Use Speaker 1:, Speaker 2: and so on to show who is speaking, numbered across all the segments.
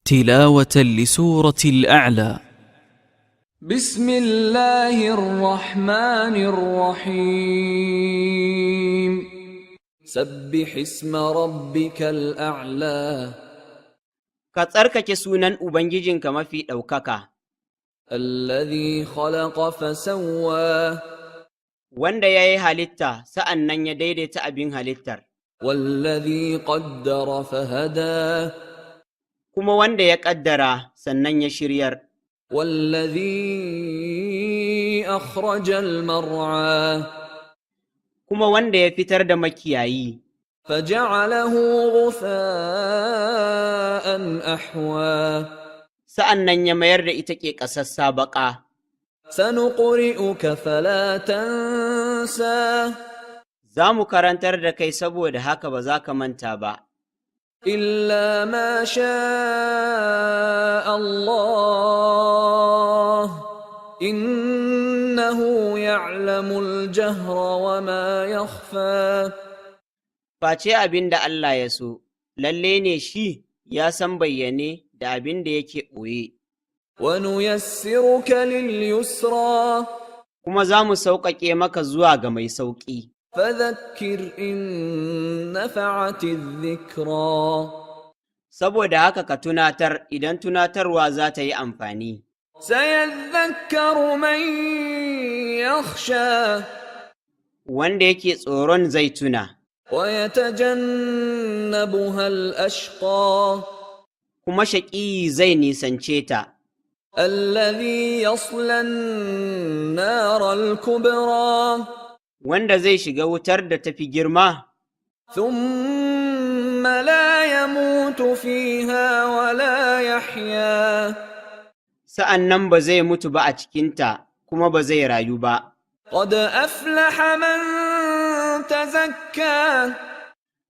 Speaker 1: تلاوة لسورة الأعلى.
Speaker 2: بسم الله الرحمن الرحيم سبح اسم ربك الأعلى.
Speaker 3: Ka tsarkake sunan Ubangijinka mafi ɗaukaka,
Speaker 2: الذي خلق فسوى
Speaker 3: wanda ya yi halitta sa'an nan ya daidaita abin halittar,
Speaker 2: والذي قدر فهدى
Speaker 3: kuma wanda ya ƙaddara sannan ya shiryar,
Speaker 2: والذي أخرج المرعى
Speaker 3: kuma wanda ya fitar da makiyayi,
Speaker 2: فجعله غثاء أحوى
Speaker 3: sa'an nan ya mayar da ita ke ƙasassa baƙa.
Speaker 2: سنقرئك فلا تنسى
Speaker 3: Za mu karantar da kai saboda haka ba za ka manta ba,
Speaker 2: إلا ما شاء الله إنه يعلم الجهر وما يخفى.
Speaker 3: face abin da Allah ya so, lalle ne shi ya san bayyane da abin da yake ɓoye,
Speaker 2: ونيسرك لليسرى
Speaker 3: kuma za mu sauƙaƙe maka zuwa ga mai sauƙi.
Speaker 2: فذكر إن نفعت الذكرى
Speaker 3: Saboda haka ka tunatar idan tunatarwa za ta yi amfani.
Speaker 2: سيذكر من يخشى
Speaker 3: Wanda yake tsoron zai tuna,
Speaker 2: ويتجنبها الأشقى
Speaker 3: kuma shaƙi zai nisance ta,
Speaker 2: الذي يصلى النار الكبرى
Speaker 3: wanda zai shiga wutar da tafi girma,
Speaker 2: ثم لا يموت فيها ولا يحيا
Speaker 3: sa'an nan ba zai mutu ba a cikinta, kuma ba zai rayu ba.
Speaker 2: قد أفلح من تزكى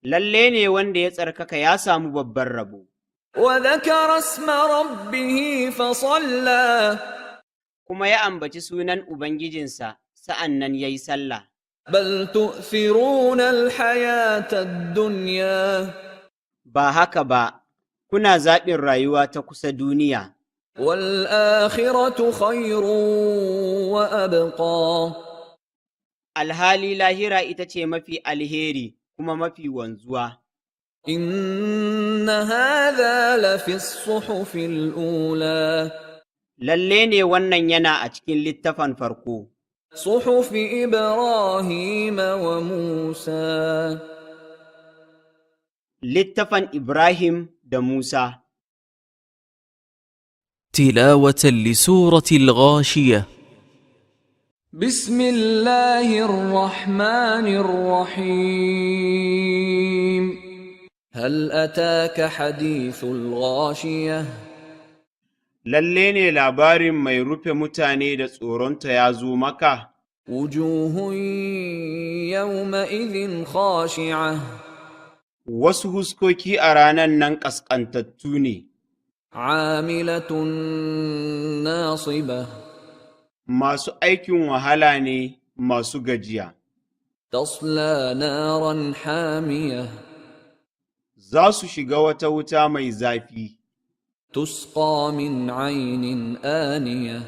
Speaker 3: Lalle ne wanda ya tsarkaka ya samu babban rabo,
Speaker 2: وذكر اسم ربه فصلى
Speaker 3: kuma ya ambaci sunan Ubangijinsa sa'an nan ya yi sallah.
Speaker 2: بل تؤثرون الحياة الدنيا
Speaker 3: Ba haka ba, kuna zaɓin rayuwa ta kusa duniya,
Speaker 2: والآخرة خير وأبقى.
Speaker 3: alhali lahira ita ce mafi alheri kuma mafi wanzuwa.
Speaker 2: إن هذا لفي الصحف الأولى
Speaker 3: Lalle ne wannan yana a cikin littafin farko,
Speaker 2: صحف إبراهيم وموسى.
Speaker 3: littafin Ibrahim da Musa.
Speaker 1: تلاوة لسورة الغاشية.
Speaker 2: بسم الله الرحمن الرحيم هل أتاك حديث الغاشية
Speaker 3: Lalle ne labarin mai rufe mutane da tsoronta ya zo maka,
Speaker 2: وجوه يومئذ خاشعة
Speaker 3: wasu huskoki a ranan nan ƙasƙantattu ne,
Speaker 2: عاملة ناصبة
Speaker 3: masu aikin wahala ne masu gajiya.
Speaker 2: تصلى نارا حامية
Speaker 3: Za su shiga wata wuta mai zafi,
Speaker 2: تسقى من عين آنية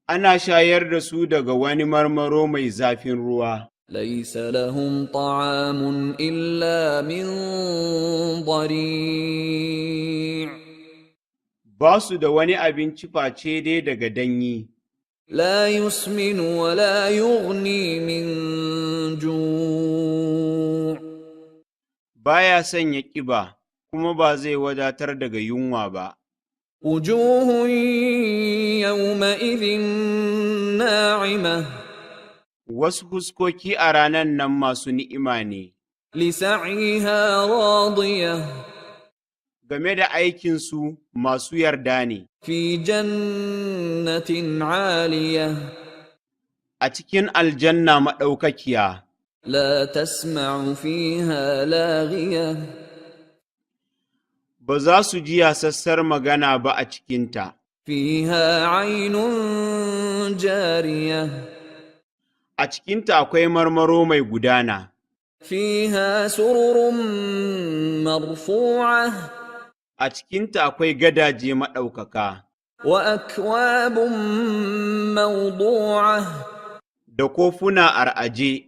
Speaker 3: ana shayar da su daga wani marmaro mai zafin ruwa.
Speaker 2: ليس لهم طعام إلا من ضريع
Speaker 3: Ba su da wani abinci face dai daga danyi,
Speaker 2: لا يسمن ولا يغني من جوع
Speaker 3: baya sanya ƙiba, kuma ba zai wadatar daga yunwa ba.
Speaker 2: وجوه يومئذ ناعمة
Speaker 3: Wasu huskoki a ranan nan masu ni'ima ne,
Speaker 2: لسعيها راضية
Speaker 3: game da aikinsu masu yarda ne,
Speaker 2: في جنة عالية
Speaker 3: a cikin aljanna maɗaukakiya,
Speaker 2: لا تسمع فيها لاغية
Speaker 3: ba za su ji yasassar magana ba a cikinta,
Speaker 2: فيها عين جارية
Speaker 3: a cikinta akwai marmaro mai gudana,
Speaker 2: فيها سرر مرفوعة
Speaker 3: a cikinta akwai gadaje maɗaukaka,
Speaker 2: وأكواب موضوعة
Speaker 3: da kofuna ar'aje,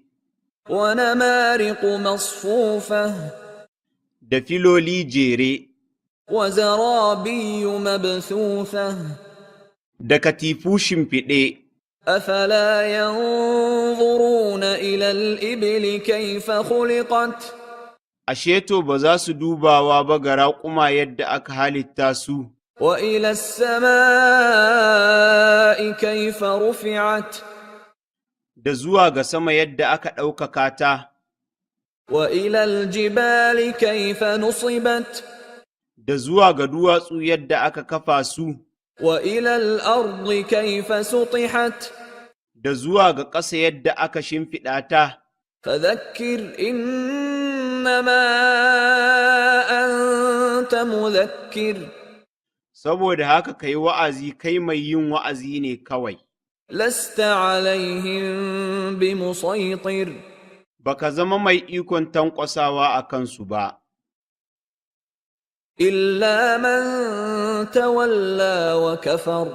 Speaker 2: ونمارق مصفوفة
Speaker 3: da filoli jere,
Speaker 2: وزرابي مبثوثة
Speaker 3: da katifu shimfiɗe.
Speaker 2: أفلا ينظرون إلى الإبل كيف خلقت
Speaker 3: Ashe to ba za su dubawa ba ga raƙuma yadda aka halitta su,
Speaker 2: وإلى السماء كيف رفعت
Speaker 3: da zuwa ga sama yadda aka ɗaukaka ta,
Speaker 2: وإلى الجبال كيف نصبت
Speaker 3: da zuwa ga duwatsu yadda aka kafa su,
Speaker 2: وإلى الأرض كيف سطحت
Speaker 3: da zuwa ga ƙasa yadda aka shimfiɗa ta.
Speaker 2: فذكر إنما أنت مذكر
Speaker 3: Saboda haka ka yi wa'azi kai mai yin wa'azi ne kawai,
Speaker 2: لست عليهم بمسيطر
Speaker 3: baka zama mai ikon tankwasawa a kansu ba.
Speaker 2: إلا من تولى وكفر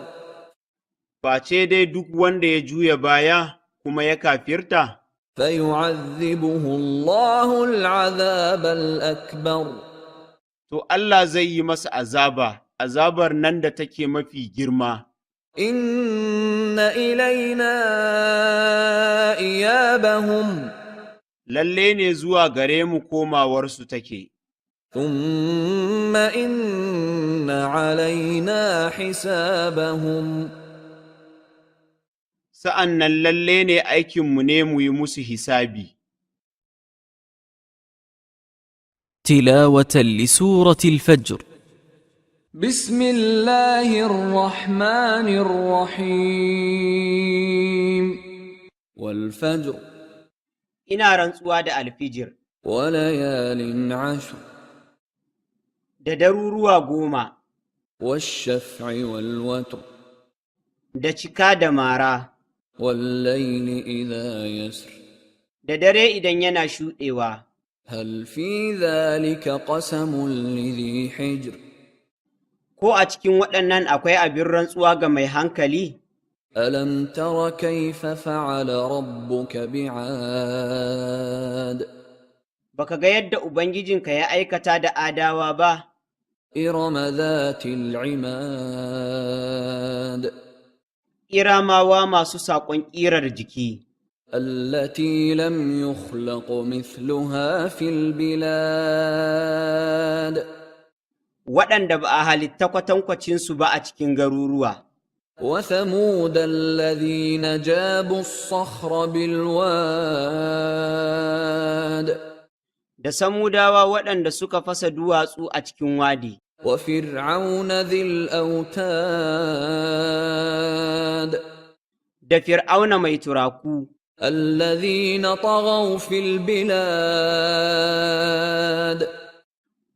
Speaker 3: Face dai duk wanda ya juya baya kuma ya kafirta,
Speaker 2: فيعذبه الله العذاب الأكبر
Speaker 3: to Allah zai yi masa azaba, azabar nan da take mafi girma.
Speaker 2: إن إلينا إيابهم
Speaker 3: Lalle ne zuwa gare mu komawarsu take,
Speaker 2: ثم إن علينا حسابهم
Speaker 3: sa'an nan lalle ne aikinmu ne mu yi musu hisabi.
Speaker 1: تلاوة لسورة الفجر.
Speaker 2: بسم الله الرحمن الرحيم والفجر
Speaker 3: Ina rantsuwa da alfijir,
Speaker 2: وليال عشر
Speaker 3: da daruruwa 10,
Speaker 2: والشفع والوتر
Speaker 3: da cika da mara,
Speaker 2: والليل إذا يسر
Speaker 3: da dare idan yana shuɗewa.
Speaker 2: هل في ذلك قسم لذي حجر
Speaker 3: Ko a cikin waɗannan akwai abin rantsuwa ga mai hankali?
Speaker 2: ألم تر كيف فعل ربك بعاد
Speaker 3: Baka ga yadda Ubangijinka ya aikata da adawa ba,
Speaker 2: إرم ذات العماد
Speaker 3: Iramawa masu saƙon ƙirar jiki,
Speaker 2: التي لم يخلق مثلها في البلاد
Speaker 3: waɗanda ba a halitta kwatankwacinsu ba a cikin garuruwa.
Speaker 2: وثمود الذين جابوا الصخر بالواد
Speaker 3: Da Samudawa waɗanda suka fasa duwatsu a cikin wadi,
Speaker 2: وفرعون ذي الأوتاد
Speaker 3: da Fir'auna mai turaku,
Speaker 2: الذين طغوا في البلاد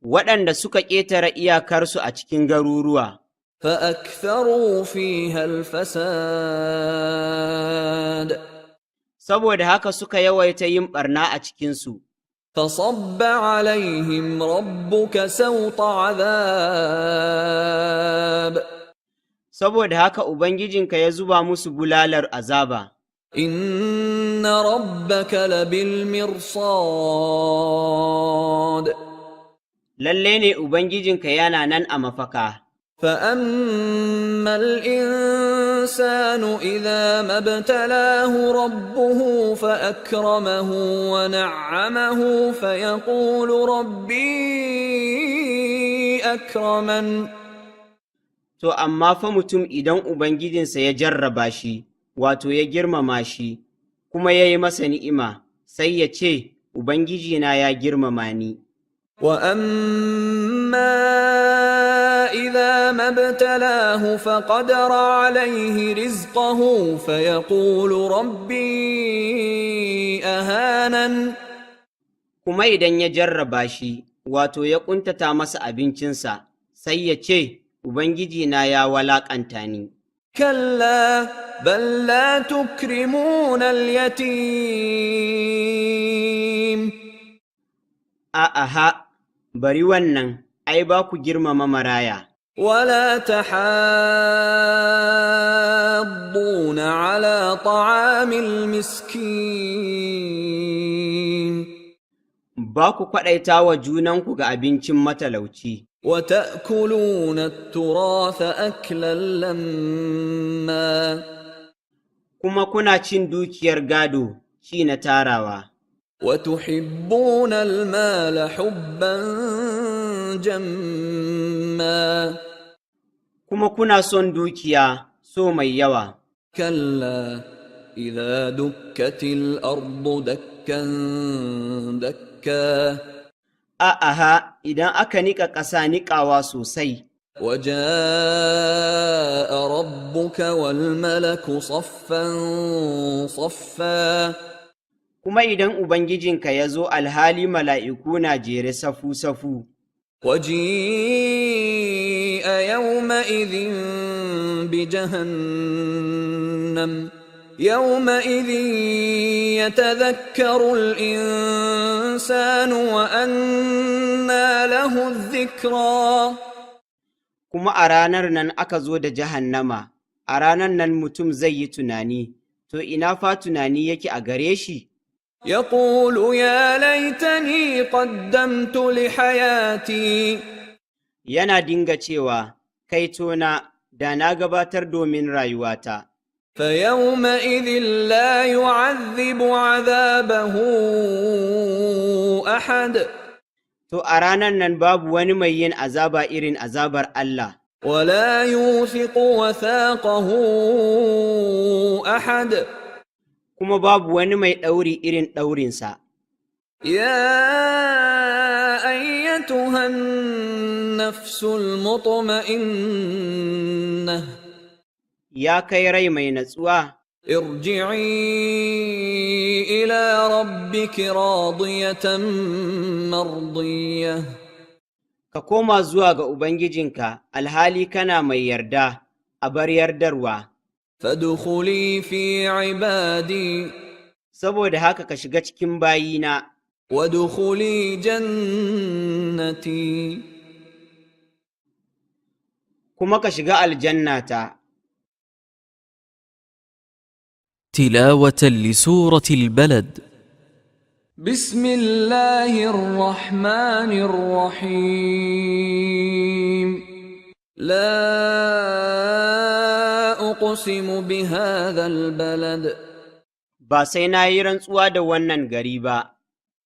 Speaker 3: waɗanda suka ƙetare iyakarsu a cikin garuruwa,
Speaker 2: فأكثروا فيها الفساد
Speaker 3: saboda haka suka yawaita yin ɓarna a cikinsu.
Speaker 2: فصب عليهم ربك سوط عذاب
Speaker 3: Saboda haka Ubangijinka ya zuba musu bulalar azaba.
Speaker 2: إن ربك لبالمرصاد
Speaker 3: Lalle ne Ubangijinka yana nan a mafaka.
Speaker 2: فأما الإنسان إذا ما ابتلاه ربه فأكرمه ونعمه فيقول ربي أكرمن
Speaker 3: To, amma fa mutum idan Ubangijinsa ya jarraba shi, wato ya girmama shi, kuma ya yi masa ni'ima, sai ya ce, Ubangijina ya girmama ni.
Speaker 2: وأما إذا ما ابتلاه فقدر عليه رزقه فيقول ربي أهانن
Speaker 3: Kuma idan ya jarraba shi, wato ya ƙuntata masa abincinsa, sai ya ce, Ubangijina ya walaƙanta ni.
Speaker 2: كلا بل لا تكرمون اليتيم
Speaker 3: A'a, bari wannan, ai ba ku girmama maraya.
Speaker 2: ولا تحاضون على طعام المسكين
Speaker 3: Ba ku kwaɗaita wa junanku ga abincin matalauci,
Speaker 2: وتأكلون التراث أكلا لما
Speaker 3: kuma kuna cin dukiyar gado ci na tarawa,
Speaker 2: وتحبون المال حبا جما
Speaker 3: kuma kuna son dukiya so mai yawa.
Speaker 2: كلا إذا دكت الأرض دكا دكا
Speaker 3: A'aha, idan aka niƙa ƙasa niƙawa sosai,
Speaker 2: وجاء ربك والملك صفا صفا
Speaker 3: kuma idan Ubangijinka ya zo alhali mala'iku na jere safu-safu,
Speaker 2: وجيء يومئذ بجهنم يومئذ يتذكر الإنسان وأنى له الذكرى
Speaker 3: kuma a ranar nan aka zo da jahannama, a ranar nan mutum zai yi tunani, to ina fa tunani yake a gare shi?
Speaker 2: يقول يا ليتني قدمت لحياتي
Speaker 3: Yana dinga cewa, kai tona, da na gabatar domin rayuwata.
Speaker 2: فيومئذ لا يعذب عذابه أحد
Speaker 3: To a ranar nan babu wani mai yin azaba irin azabar Allah,
Speaker 2: ولا يوثق وثاقه أحد
Speaker 3: kuma babu wani mai ɗauri irin ɗaurinsa.
Speaker 2: يا أيتها النفس المطمئنة
Speaker 3: Ya kai rai mai natsuwa,
Speaker 2: ارجعي إلى ربك راضية مرضية
Speaker 3: ka koma zuwa ga Ubangijinka alhali kana mai yarda, a bar yardarwa.
Speaker 2: فادخلي في عبادي
Speaker 3: Saboda haka ka shiga cikin bayina,
Speaker 2: وادخلي جنتي
Speaker 3: kuma ka shiga aljannata.
Speaker 1: تلاوة لسورة البلد.
Speaker 2: بسم الله الرحمن الرحيم لا أقسم بهذا البلد
Speaker 3: Ba sai na yi rantsuwa da wannan gari ba,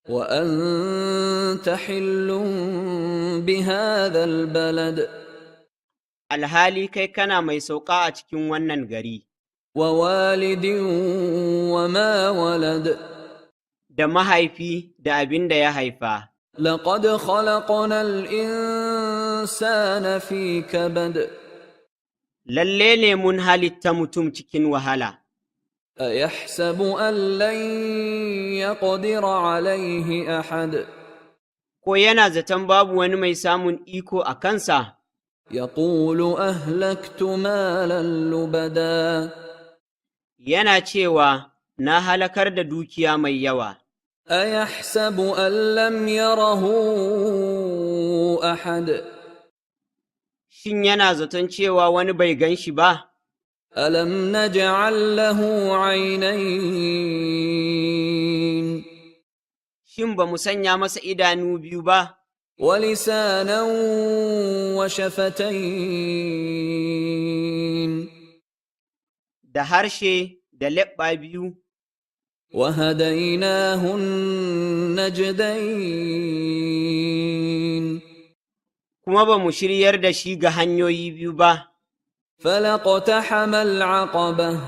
Speaker 2: وأنت حل بهذا البلد
Speaker 3: alhali kai kana mai sauka a cikin wannan gari,
Speaker 2: ووالد وما ولد
Speaker 3: da mahaifi da abin da ya haifa.
Speaker 2: لقد خلقنا الإنسان في كبد
Speaker 3: Lalle ne mun halitta mutum cikin wahala,
Speaker 2: أيحسب أن لن يقدر عليه أحد
Speaker 3: ko yana zaton babu wani mai samun iko a kansa,
Speaker 2: يقول أهلكت مالا لبدا
Speaker 3: yana cewa na halakar da dukiya mai yawa.
Speaker 2: أيحسب أن لم يره أحد
Speaker 3: Shin yana zaton cewa wani bai gan shi ba?
Speaker 2: ألم نجعل له عينين
Speaker 3: Shin ba mu sanya masa idanu biyu ba,
Speaker 2: ولسانا وشفتين
Speaker 3: da harshe da leɓɓa biyu,
Speaker 2: وهديناه النجدين
Speaker 3: kuma ba mu shiryar da shi ga hanyoyi biyu ba,
Speaker 2: فلاقتحم العقبة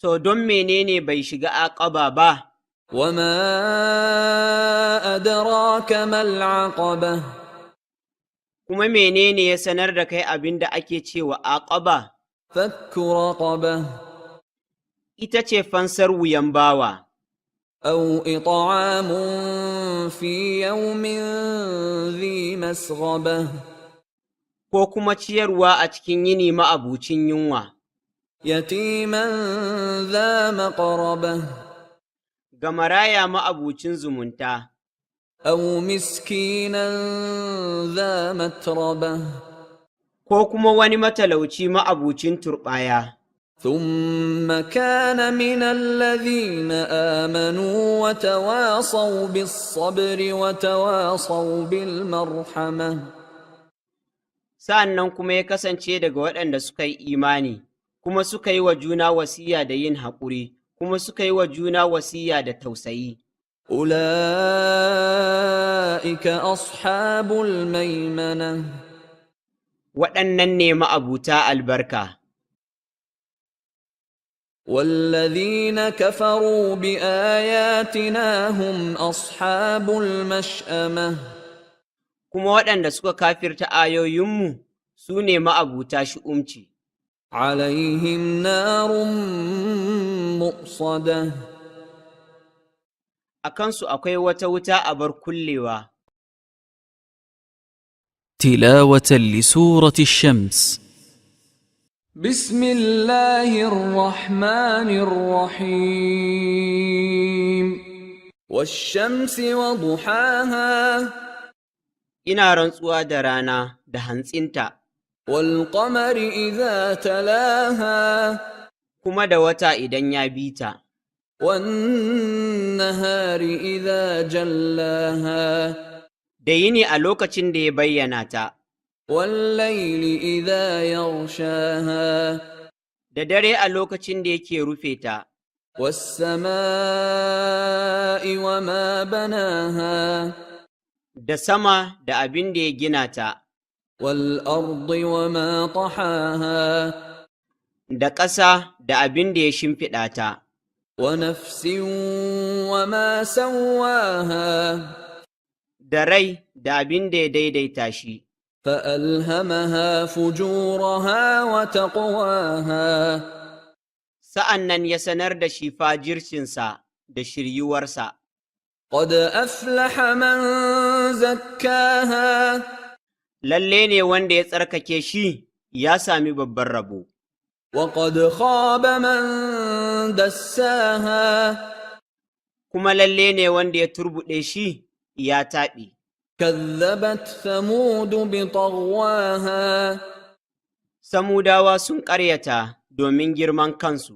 Speaker 3: to don menene bai shiga aƙaba ba?
Speaker 2: وما أدراك ما العقبة
Speaker 3: Kuma menene ya sanar da kai abin da ake cewa aƙaba?
Speaker 2: فك رقبة
Speaker 3: Ita ce fansar wuyan bawa,
Speaker 2: أو إطعام في يوم ذي مسغبة
Speaker 3: ko kuma ciyarwa a cikin yini ma'abucin yunwa,
Speaker 2: يتيما ذا مقربة
Speaker 3: ga maraya ma'abucin zumunta,
Speaker 2: أو مسكينا ذا متربة
Speaker 3: ko kuma wani matalauci ma'abucin turɓaya,
Speaker 2: ثم كان من الذين آمنوا وتواصوا بالصبر وتواصوا بالمرحمة
Speaker 3: sa'an nan kuma ya kasance daga waɗanda suka yi imani, kuma suka yi wa juna wasiya da yin haƙuri, kuma suka yi wa juna wasiya da tausayi.
Speaker 2: أولئك أصحاب الميمنة
Speaker 3: Waɗannan ne ma'abuta albarka.
Speaker 2: والذين كفروا بآياتنا هم أصحاب المشأمة
Speaker 3: Kuma waɗanda suka kafirta ayoyinmu su ne ma'abuta shi'umci.
Speaker 2: عليهم نار مؤصدة
Speaker 3: A kansu akwai wata wuta a bar kullewa.
Speaker 1: تلاوة لسورة الشمس.
Speaker 2: بسم الله الرحمن الرحيم والشمس وضحاها
Speaker 3: Ina rantsuwa da rana da hantsinta,
Speaker 2: والقمر إذا تلاها
Speaker 3: kuma da wata idan ya bi ta,
Speaker 2: والنهار إذا جلاها
Speaker 3: da yini a lokacin da ya bayyana ta,
Speaker 2: والليل إذا يغشاها
Speaker 3: da dare a lokacin da yake rufe ta,
Speaker 2: والسماء وما بناها
Speaker 3: da sama da abin da ya gina ta,
Speaker 2: والأرض وما طحاها
Speaker 3: da ƙasa da abin da ya shimfiɗa ta,
Speaker 2: ونفس وما سواها
Speaker 3: da rai da abin da ya daidaita shi,
Speaker 2: فألهمها فجورها وتقواها
Speaker 3: sa'an nan ya sanar da shi fajircinsa da shiryuwarsa.
Speaker 2: قد أفلح من زكاها
Speaker 3: Lalle ne wanda ya tsarkake shi ya sami babban rabo,
Speaker 2: وقد خاب من دساها
Speaker 3: kuma lalle ne wanda ya turbuɗe shi ya taɓe.
Speaker 2: كذبت ثمود بطغواها
Speaker 3: Samudawa sun ƙaryata domin girman kansu,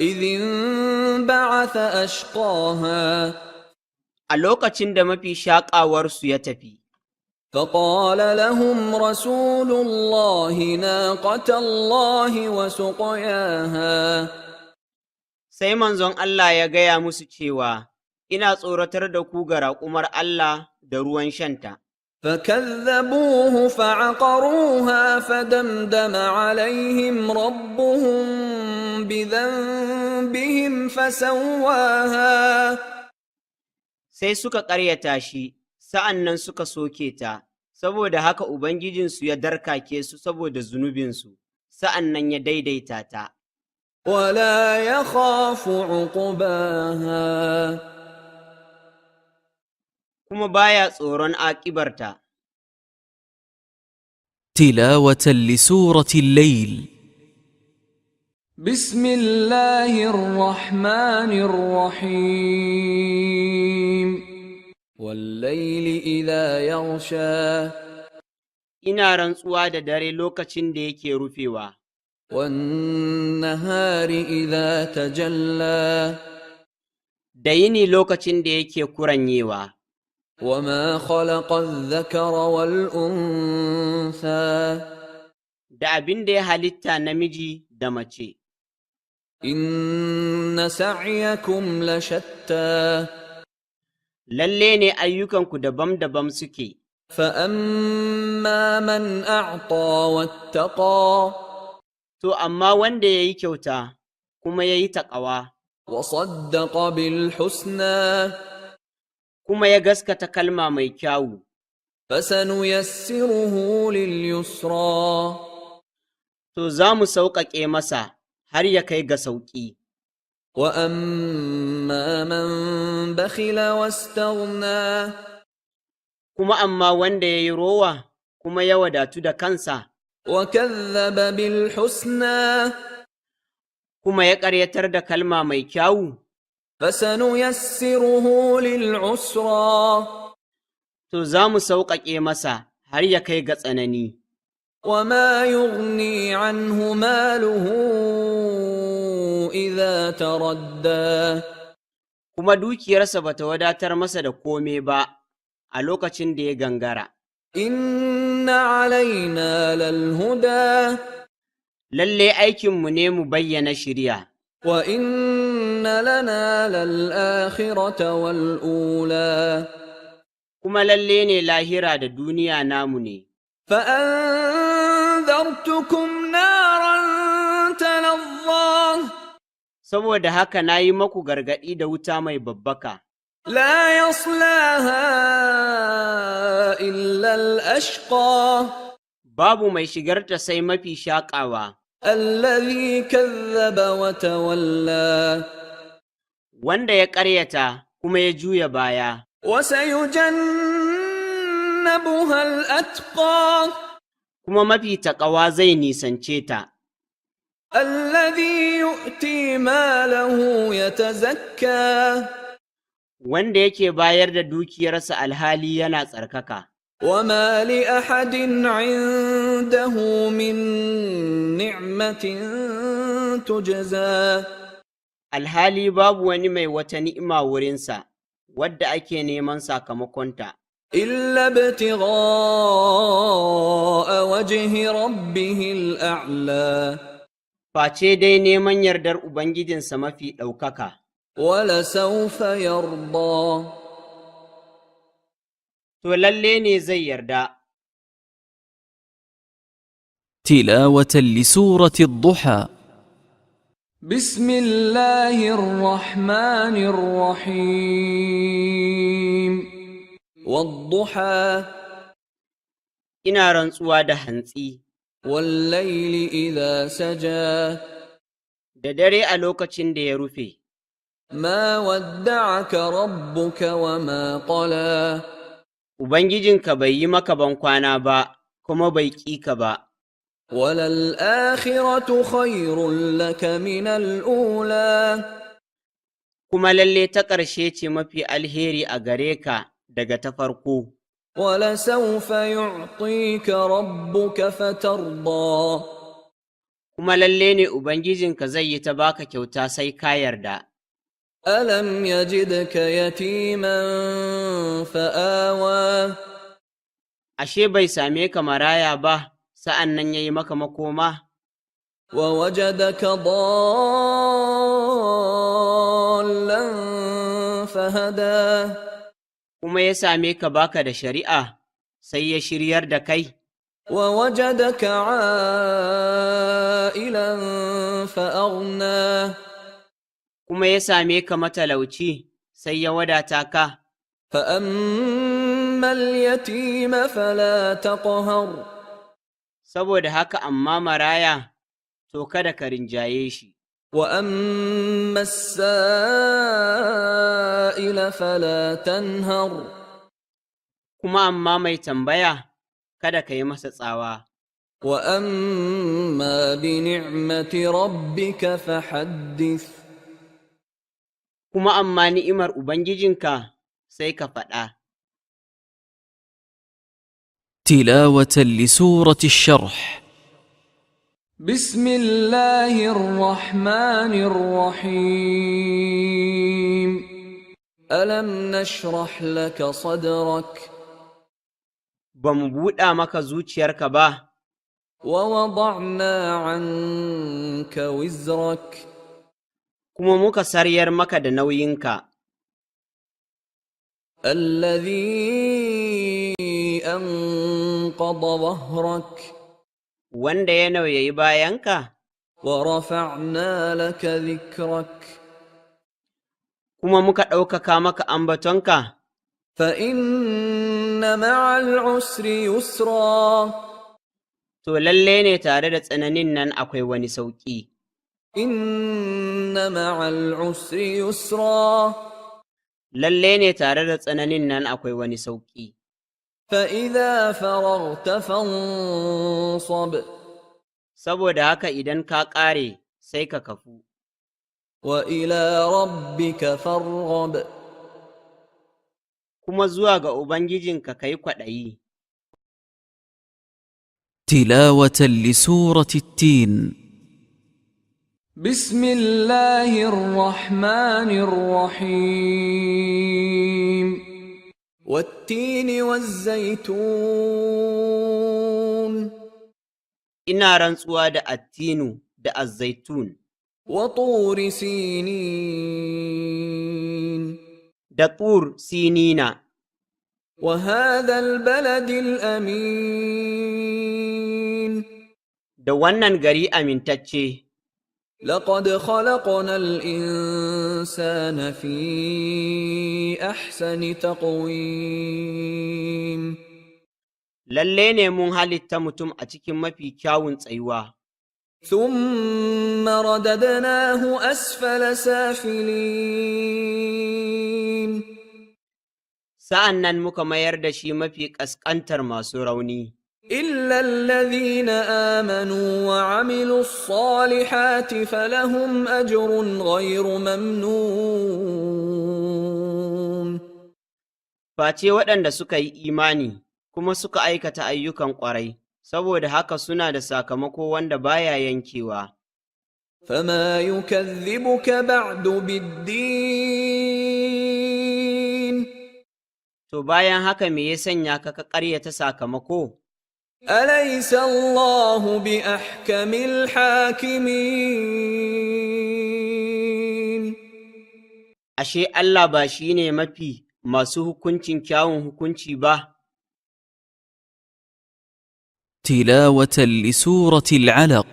Speaker 2: إذ انبعث أشقاها
Speaker 3: a lokacin da mafi shaƙawarsu ya tafi.
Speaker 2: فقال لهم رسول الله ناقة الله وسقياها
Speaker 3: Sai manzon Allah ya gaya musu cewa, Ina tsoratar da ku ga raƙumar Allah da ruwan shanta.
Speaker 2: فكذبوه فعقروها فدمدم عليهم ربهم بذنبهم فسواها
Speaker 3: Sai suka ƙaryata shi, sa'an nan suka soke ta, saboda haka Ubangijinsu ya darkake su saboda zunubinsu, sa'an nan ya daidaita ta.
Speaker 2: ولا يخاف عقباها
Speaker 3: Kuma baya tsoron aƙibarta.
Speaker 1: تلاوة لسورة الليل.
Speaker 2: بسم الله الرحمن الرحيم والليل إذا يغشى
Speaker 3: Ina rantsuwa da dare lokacin da yake rufewa,
Speaker 2: والنهار إذا تجلى
Speaker 3: da yini lokacin da yake kuranyewa,
Speaker 2: وما خلق الذكر والأنثى
Speaker 3: da abin da ya halitta namiji da mace.
Speaker 2: إن سعيكم لشتى
Speaker 3: Lalle ne ayyukanku dabam-dabam suke,
Speaker 2: فأما من أعطى واتقى
Speaker 3: to amma wanda ya yi kyauta kuma ya yi taƙawa,
Speaker 2: وصدق بالحسنى
Speaker 3: kuma ya gaskata kalma mai kyawu,
Speaker 2: فسنيسره لليسرى
Speaker 3: to za mu sauƙaƙe masa har ya kai ga sauƙi.
Speaker 2: وأما من بخل واستغنى
Speaker 3: Kuma amma wanda ya yi rowa kuma ya wadatu da kansa,
Speaker 2: وكذب بالحسنى
Speaker 3: kuma ya ƙaryatar da kalma mai kyawu,
Speaker 2: فسنيسره للعسرى
Speaker 3: to za mu sauƙaƙe masa har ya kai ga tsanani.
Speaker 2: وما يغني عنه ماله إذا تردى
Speaker 3: Kuma dukiyarsa ba ta wadatar masa da kome ba a lokacin da ya gangara.
Speaker 2: إن علينا للهدى
Speaker 3: Lalle aikinmu ne mu bayyana shirya,
Speaker 2: وإن لنا للآخرة والأولى
Speaker 3: kuma lalle ne lahira da duniya namu ne.
Speaker 2: فأنذرتكم نارا تلظى
Speaker 3: Saboda haka na yi maku gargaɗi da wuta mai babbaka,
Speaker 2: لا يصلاها إلا الأشقى
Speaker 3: babu mai shigarta sai mafi shaƙawa,
Speaker 2: الذي كذب وتولى
Speaker 3: wanda ya ƙaryata kuma ya juya baya.
Speaker 2: وسيجنبها الأتقى
Speaker 3: Kuma mafi taƙawa zai nisance ta,
Speaker 2: الذي يؤتي ماله يتزكى
Speaker 3: wanda yake bayar da dukiyarsa alhali yana tsarkaka.
Speaker 2: وما لأحد عنده من نعمة تجزى
Speaker 3: Alhali babu wani mai wata ni'ima wurinsa, wadda ake neman sakamakonta,
Speaker 2: إلا ابتغاء وجه ربه الأعلى
Speaker 3: face dai neman yardar Ubangijinsa mafi ɗaukaka.
Speaker 2: ولسوف يرضى
Speaker 3: To lalle ne zai yarda.
Speaker 1: تلاوة لسورة الضحى.
Speaker 2: بسم الله الرحمن الرحيم والضحى
Speaker 3: Ina rantsuwa da hantsi,
Speaker 2: والليل إذا سجى
Speaker 3: da dare a lokacin da ya rufe,
Speaker 2: ما ودعك ربك وما قلى
Speaker 3: Ubangijinka bai yi maka bankwana ba, kuma bai ƙi ka ba,
Speaker 2: وللآخرة خير لك من الأولى
Speaker 3: kuma lalle ta ƙarshe ce mafi alheri a gare ka daga ta farko.
Speaker 2: ولسوف يعطيك ربك فترضى
Speaker 3: Kuma lalle ne Ubangijinka zai yi ta baka kyauta sai ka yarda.
Speaker 2: ألم يجدك يتيما فآوى
Speaker 3: Ashe bai same ka maraya ba, sa'an nan ya yi maka makoma,
Speaker 2: ووجدك ضالا فهدى
Speaker 3: kuma ya same ka baka da shari'a, sai ya shiryar da kai,
Speaker 2: ووجدك عائلا فأغنى
Speaker 3: kuma ya same ka matalauci, sai ya wadata ka.
Speaker 2: فأما اليتيم فلا تقهر
Speaker 3: Saboda haka amma maraya, to kada ka rinjaye shi,
Speaker 2: وأما السائل فلا تنهر
Speaker 3: kuma amma mai tambaya, kada ka yi masa tsawa.
Speaker 2: وأما بنعمة ربك فحدث
Speaker 3: Kuma amma ni'imar Ubangijinka sai ka faɗa.
Speaker 1: تلاوة لسورة الشرح.
Speaker 2: بسم الله الرحمن الرحيم ألم نشرح لك صدرك
Speaker 3: Ba mu buɗa maka zuciyarka ba,
Speaker 2: ووضعنا عنك وزرك
Speaker 3: kuma muka saryar maka da nauyinka,
Speaker 2: الذي أنقض ظهرك
Speaker 3: wanda ya nauyayi bayanka,
Speaker 2: ورفعنا لك ذكرك
Speaker 3: kuma muka ɗaukaka maka ambatonka,
Speaker 2: فإن مع العسر يسرا
Speaker 3: to lalle ne tare da tsananin nan akwai wani sauƙi.
Speaker 2: إن مع العسر يسرا
Speaker 3: Lalle ne tare da tsananin nan akwai wani sauƙi.
Speaker 2: فإذا فرغت فانصب
Speaker 3: Saboda haka idan ka ƙare sai ka kafu,
Speaker 2: وإلى ربك فارغب
Speaker 3: kuma zuwa ga Ubangijinka ka yi kwaɗayi.
Speaker 1: تلاوة لسورة التين.
Speaker 2: بسم الله الرحمن الرحيم والتين والزيتون
Speaker 3: Ina rantsuwa da attinu da azzaitun,
Speaker 2: وطور سينين
Speaker 3: da tur sinina,
Speaker 2: وهذا البلد الأمين
Speaker 3: da wannan gari amintacce.
Speaker 2: لقد خلقنا الإنسان في أحسن تقويم
Speaker 3: Lalle ne mun halitta mutum a cikin mafi kyawun tsayuwa,
Speaker 2: ثم رددناه أسفل سافلين
Speaker 3: sa'an nan muka mayar da shi mafi ƙasƙantar masu rauni,
Speaker 2: إلا الذين آمنوا وعملوا الصالحات فلهم أجر غير ممنون
Speaker 3: face waɗanda suka yi imani kuma suka aikata ayyukan ƙwarai, saboda haka suna da sakamako wanda baya yankewa.
Speaker 2: فما يكذبك بعد بالدين
Speaker 3: To bayan haka me ya sanya ka ƙaryata sakamako?
Speaker 2: أليس الله بأحكم الحاكمين
Speaker 3: Ashe Allah ba shi ne mafi masu hukuncin kyawun hukunci ba?
Speaker 1: تلاوة لسورة العلق.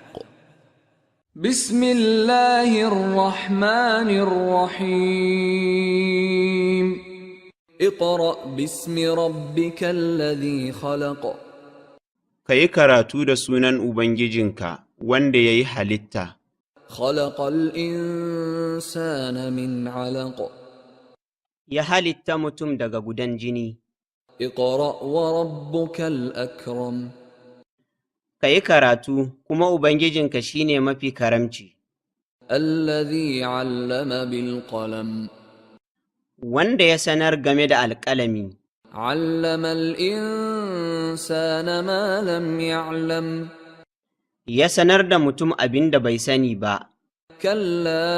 Speaker 2: بسم الله الرحمن الرحيم اقرأ باسم ربك الذي خلق
Speaker 3: Ka yi karatu da sunan Ubangijinka wanda ya yi halitta,
Speaker 2: خلق الإنسان من علق
Speaker 3: ya halitta mutum daga gudan jini.
Speaker 2: اقرأ وربك الأكرم
Speaker 3: Ka yi karatu, kuma Ubangijinka shi ne mafi karamci,
Speaker 2: الذي علم بالقلم
Speaker 3: wanda ya sanar game da alƙalami,
Speaker 2: علم الإنسان ما لم يعلم
Speaker 3: ya sanar da mutum abin da bai sani ba.
Speaker 2: كلا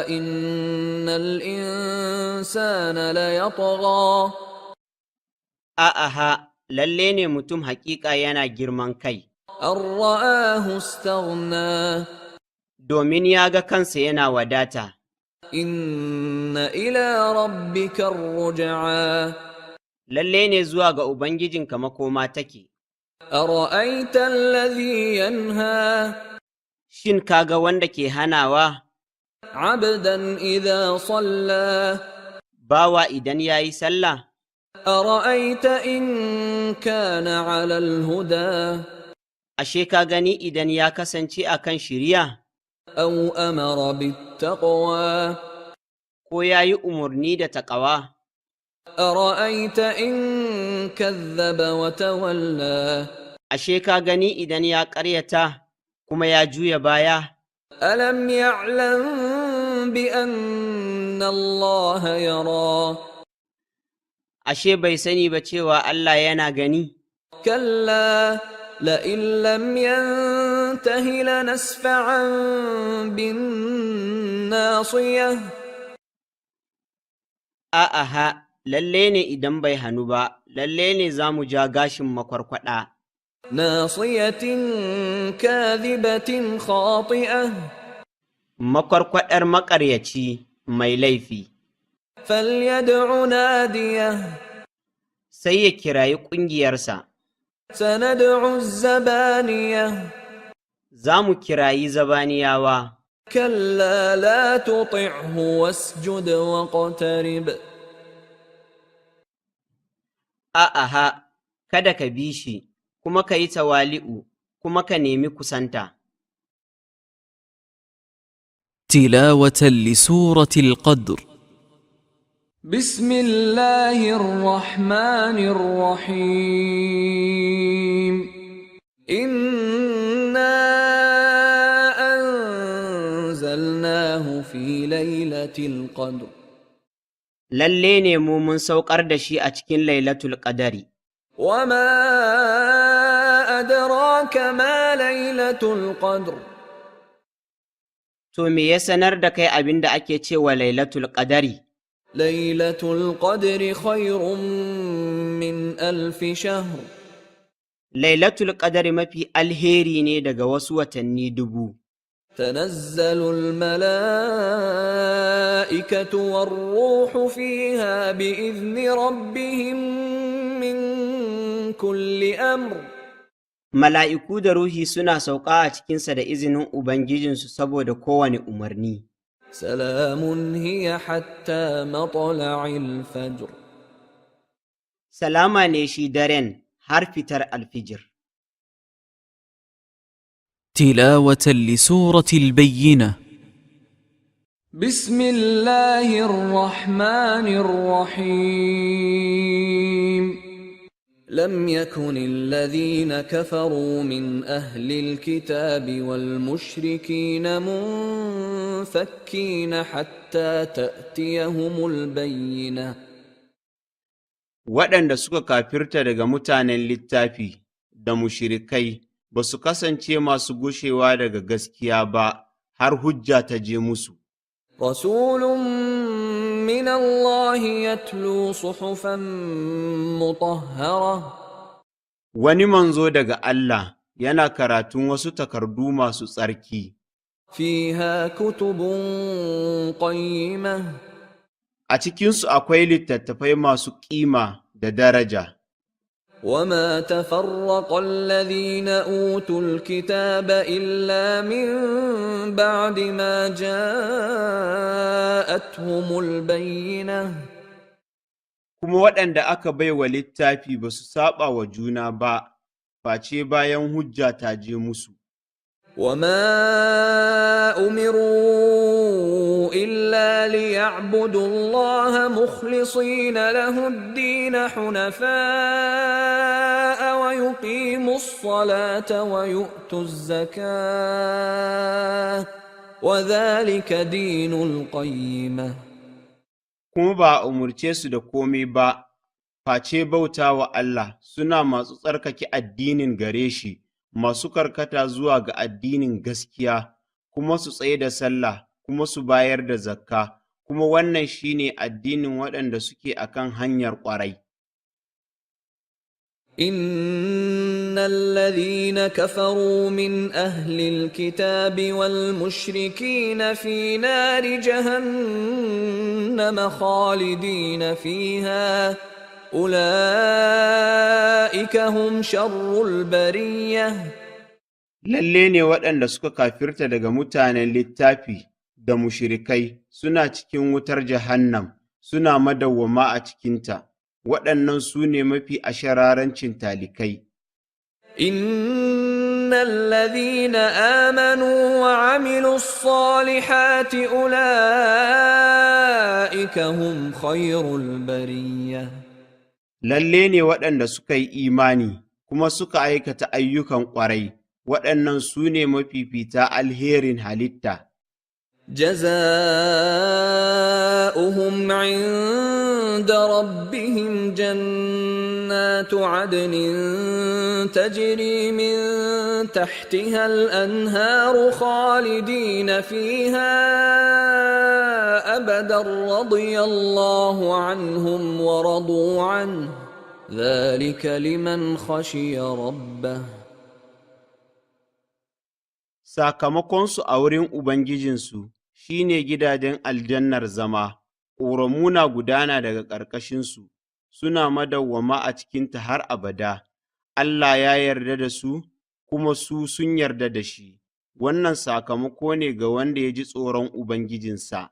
Speaker 2: إن الإنسان ليطغى
Speaker 3: A'aha, lalle ne mutum haƙiƙa yana girman kai,
Speaker 2: أن رآه استغنى
Speaker 3: domin ya ga kansa yana wadata.
Speaker 2: إن إلى ربك الرجعى
Speaker 3: Lalle ne zuwa ga Ubangijinka makoma take.
Speaker 2: أرأيت الذي ينهى
Speaker 3: Shin ka ga wanda ke hanawa,
Speaker 2: عبدا إذا صلى
Speaker 3: bawa idan ya yi sallah?
Speaker 2: أرأيت إن كان على الهدى
Speaker 3: Ashe ka gani idan ya kasance a kan shiriya,
Speaker 2: أو أمر بالتقوى
Speaker 3: ko ya yi umarni da taƙawa?
Speaker 2: أرأيت إن كذب وتولى
Speaker 3: Ashe ka gani idan ya ƙaryata kuma ya juya baya?
Speaker 2: ألم يعلم بأن الله يرى
Speaker 3: Ashe bai sani ba cewa Allah yana gani?
Speaker 2: كلا لئن لم ينته لنسفعا بالناصية
Speaker 3: A'aha, lalle ne idan bai hannu ba, lalle ne za mu ja gashin makwarkwaɗa.
Speaker 2: ناصية كاذبة خاطئة
Speaker 3: Makwarkwaɗar maƙaryaci mai laifi,
Speaker 2: فليدع ناديه
Speaker 3: sai ya kirayi ƙungiyarsa,
Speaker 2: سندع الزبانية
Speaker 3: za mu kirayi zabaniyawa.
Speaker 2: كلا لا تطعه واسجد واقترب
Speaker 3: A'aha, kada ka bi shi, kuma ka yi tawali'u, kuma ka nemi kusanta.
Speaker 1: تلاوة لسورة القدر.
Speaker 2: بسم الله الرحمن الرحيم إنا أنزلناه في ليلة القدر
Speaker 3: lalle ne mu mun saukar da shi a cikin Lailatul Qadari.
Speaker 2: وما أدراك ما ليلة القدر
Speaker 3: To me ya sanar da kai abin da ake cewa Lailatul Qadari?
Speaker 2: ليلة القدر خير من 1000 شهر
Speaker 3: Lailatul Qadari mafi alheri ne daga wasu watanni 1000.
Speaker 2: تنزل الملائكة والروح فيها بإذن ربهم من كل أمر
Speaker 3: Mala'iku da ruhi suna sauka a cikinsa da izinin Ubangijinsu saboda kowane umarni.
Speaker 2: سلام هي حتى مطلع الفجر
Speaker 3: Salama ne shi daren har fitar alfijir.
Speaker 1: تلاوة لسورة البينة.
Speaker 2: بسم الله الرحمن الرحيم لم يكن الذين كفروا من أهل الكتاب والمشركين منفكين حتى تأتيهم البينة
Speaker 3: Waɗanda suka kafirta daga mutanen littafi da mushirikai ba su kasance masu gushewa daga gaskiya ba har hujja ta je musu.
Speaker 2: رسول من الله يتلو صحفا مطهرة
Speaker 3: Wani manzo daga Allah yana karatun wasu takardu masu tsarki,
Speaker 2: فيها كتب قيمة
Speaker 3: a cikinsu akwai littattafai masu ƙima da daraja.
Speaker 2: وما تفرق الذين أوتوا الكتاب إلا من بعد ما جاءتهم البينة
Speaker 3: Kuma waɗanda aka bai wa littafi ba su saɓa wa juna ba, face bayan hujja ta je musu.
Speaker 2: وما أمروا إلا ليعبدوا الله مخلصين له الدين حنفاء ويقيموا الصلاة ويؤتوا الزكاة وذلك دين القيمة
Speaker 3: Kuma ba a umurce su da komai ba, face bauta wa Allah suna masu tsarkake addinin gare shi, masu karkata zuwa ga addinin gaskiya, kuma su tsaye da sallah, kuma su bayar da zakka, kuma wannan shine addinin waɗanda suke akan hanyar ƙwarai.
Speaker 2: إن الذين كفروا من أهل الكتاب والمشركين في نار جهنم خالدين فيها أولئك هم شر البرية
Speaker 3: Lalle ne waɗanda suka kafirta daga mutanen littafi da mushirikai suna cikin wutar jahannam, suna madawwama a cikinta, waɗannan su ne mafi ashararancin talikai.
Speaker 2: إن الذين آمنوا وعملوا الصالحات أولئك هم خير البرية
Speaker 3: Lalle ne waɗanda suka yi imani kuma suka aikata ayyukan ƙwarai, waɗannan su ne mafifita alherin halitta.
Speaker 2: جزاؤهم عند ربهم جنات عدن تجري من تحتها الأنهار خالدين فيها أبدا رضي الله عنهم ورضوا عنه ذلك لمن خشي ربه
Speaker 3: Sakamakonsu a wurin Ubangijinsu shi ne gidajen aljannar zama, ƙoramu na gudana daga ƙarƙashinsu, suna madawwama a cikinta har abada. Allah ya yarda da su, kuma su sun yarda da shi. Wannan sakamako ne ga wanda ya ji tsoron Ubangijinsa.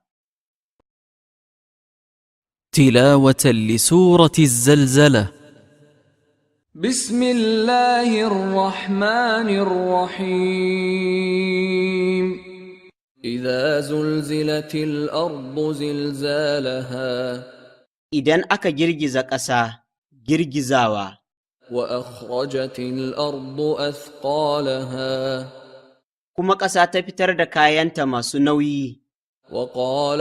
Speaker 1: تلاوة لسورة الزلزلة.
Speaker 2: بسم الله الرحمن الرحيم إذا زلزلت الأرض زلزالها
Speaker 3: Idan aka girgiza ƙasa, girgizawa,
Speaker 2: وأخرجت الأرض أثقالها
Speaker 3: kuma ƙasa ta fitar da kayanta masu nauyi,
Speaker 2: وقال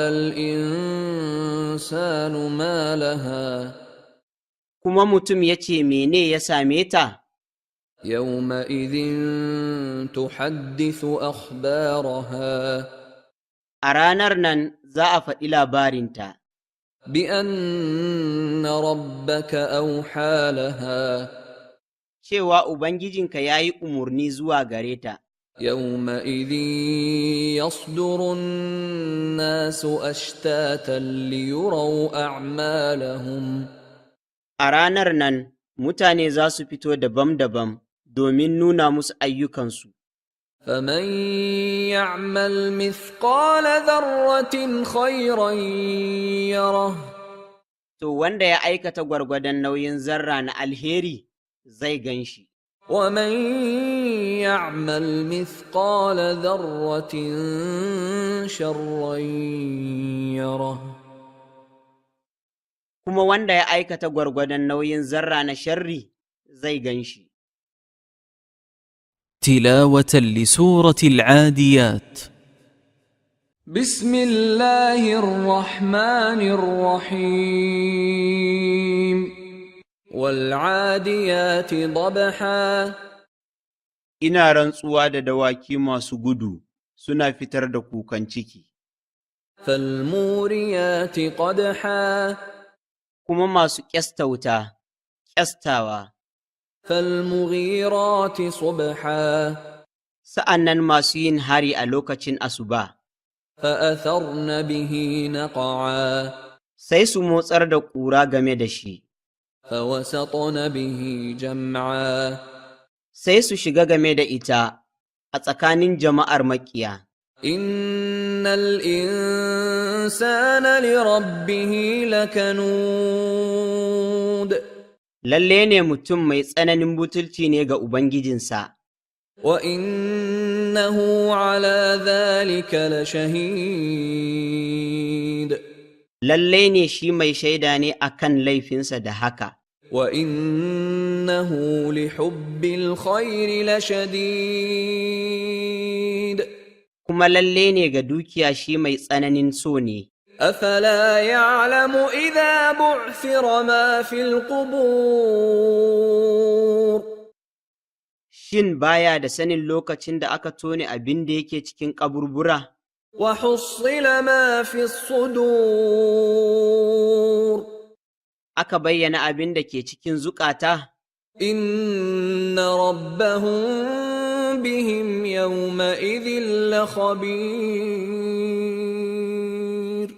Speaker 2: الإنسان ما لها
Speaker 3: kuma mutum ya ce mene ya same ta,
Speaker 2: يومئذ تحدث أخبارها
Speaker 3: a ranar nan za a faɗi labarinta,
Speaker 2: بأن ربك أوحى لها
Speaker 3: cewa Ubangijinka ya yi umarni zuwa gare ta,
Speaker 2: يومئذ يصدر الناس أشتاتا ليروا أعمالهم
Speaker 3: a ranar nan mutane za su fito dabam-dabam domin nuna musu ayyukansu.
Speaker 2: فمن يعمل مثقال ذرة خيرا يره
Speaker 3: To wanda ya aikata gwargwadon nauyin zarra na alheri zai gan shi,
Speaker 2: ومن يعمل مثقال ذرة شرا يره
Speaker 3: kuma wanda ya aikata gwargwadon nauyin zarra na sharri zai gan shi.
Speaker 1: تلاوة لسورة العاديات.
Speaker 2: بسم الله الرحمن الرحيم والعاديات ضبحا
Speaker 3: Ina rantsuwa da dawaki masu gudu suna fitar da kukan ciki,
Speaker 2: فالموريات قدحا
Speaker 3: kuma masu ƙyastauta, ƙyastawa,
Speaker 2: فالمغيرات صبحا
Speaker 3: sa'an nan masu yin hari a lokacin asuba,
Speaker 2: فأثرن به نقعا
Speaker 3: sai su motsar da ƙura game da shi,
Speaker 2: فوسطن به جمعا
Speaker 3: sai su shiga game da ita a tsakanin jama'ar maƙiya.
Speaker 2: إن الإنسان لربه لكنود
Speaker 3: Lalle ne mutum mai tsananin butulci ne ga Ubangijinsa,
Speaker 2: وإنه على ذلك لشهيد
Speaker 3: lalle ne shi mai shaida ne a kan laifinsa da haka,
Speaker 2: وإنه لحب الخير لشديد
Speaker 3: kuma lalle ne ga dukiya shi mai tsananin so ne.
Speaker 2: أفلا يعلم إذا بعثر ما في القبور
Speaker 3: Shin baya da sanin lokacin da aka tone abin da yake cikin kaburbura,
Speaker 2: وحصل ما في الصدور
Speaker 3: aka bayyana abin da ke cikin zukata?
Speaker 2: إن ربهم بهم يومئذ لخبير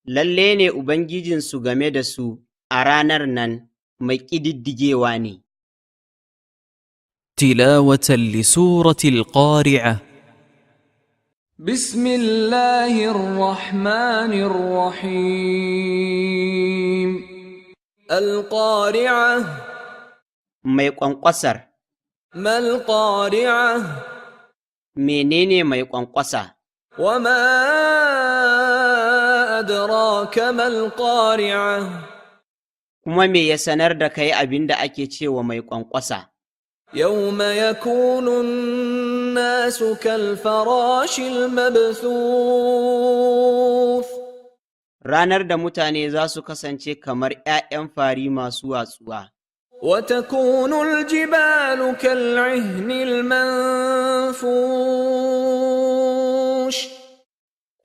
Speaker 3: Lalle ne Ubangijinsu game da su a ranar nan mai ƙididdigewa ne.
Speaker 1: تلاوة لسورة القارعة.
Speaker 2: بسم الله الرحمن الرحيم القارعة
Speaker 3: Mai ƙwanƙwasar,
Speaker 2: ما القارعة
Speaker 3: menene mai ƙwanƙwasa?
Speaker 2: وما أدراك ما القارعة
Speaker 3: Kuma me ya sanar da kai abin da ake cewa mai ƙwanƙwasa?
Speaker 2: يوم يكون الناس كالفراش المبثوث
Speaker 3: Ranar da mutane za su kasance kamar ’ya'yan fari masu watsuwa,
Speaker 2: وتكون الجبال كالعهن المنفوش